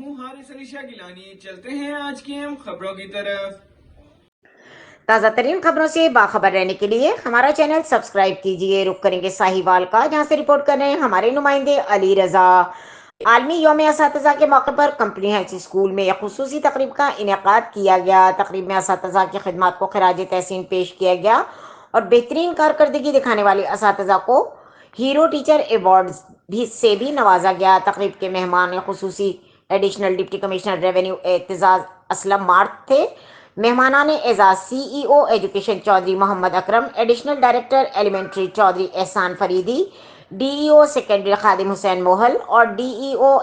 ہوں حارث علی شاہ گیلانی۔ چلتے ہیں آج کی اہم خبروں کی طرف۔ تازہ ترین خبروں سے باخبر رہنے کے لیے ہمارا چینل سبسکرائب کیجیے۔ رخ کریں گے ساہیوال کا، جہاں سے رپورٹ کر رہے ہیں ہمارے نمائندے علی رضا۔ عالمی یوم اساتذہ کے موقع پر کمپنی ہیلتھ اسکول میں ایک خصوصی تقریب کا انعقاد کیا گیا۔ تقریب میں اساتذہ کی خدمات کو خراج تحسین پیش کیا گیا اور بہترین کارکردگی دکھانے والے اساتذہ کو ہیرو ٹیچر ایوارڈ سے بھی نوازا گیا۔ تقریب کے مہمان خصوصی additional deputy commissioner revenue Aitzaz Aslam Mart تھے۔ مہمانان اعزاز C E O education Chaudhry Muhammad Akram, additional director elementary Chaudhry Ehsan Faridi, D E O secondary Khadim Hussain Mohal اور ڈی ای او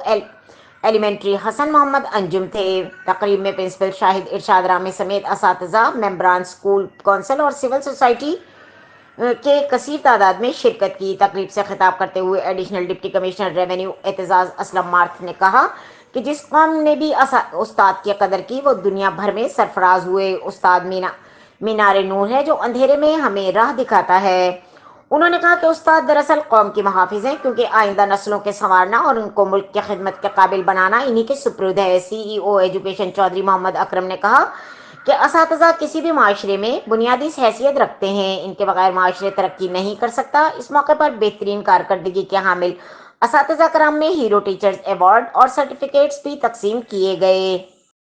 ایلیمنٹری حسن محمد انجم تھے۔ تقریب میں پرنسپل شاہد ارشاد رامی سمیت اساتذہ، ممبران اسکول کونسل اور سول سوسائٹی کے کثیر تعداد میں شرکت کی۔ تقریب سے خطاب کرتے ہوئے additional deputy commissioner revenue Aitzaz Aslam Mart نے کہا کہ جس قوم نے بھی استاد کی قدر کی وہ دنیا بھر میں سرفراز ہوئے۔ استاد مینار نور ہے جو اندھیرے میں ہمیں راہ دکھاتا ہے۔ انہوں نے کہا کہ استاد دراصل قوم کے محافظ ہیں، کیونکہ آئندہ نسلوں کے سنوارنا اور ان کو ملک کی خدمت کے قابل بنانا انہی کے سپرد ہے۔ سی E O education Chaudhry Muhammad اکرم نے کہا کہ اساتذہ کسی بھی معاشرے میں بنیادی حیثیت رکھتے ہیں، ان کے بغیر معاشرے ترقی نہیں کر سکتا۔ اس موقع پر بہترین کارکردگی کے حامل اساتذہ کرام میں ہیرو ٹیچرز ایوارڈ اور سرٹیفکیٹس بھی تقسیم کیے گئے۔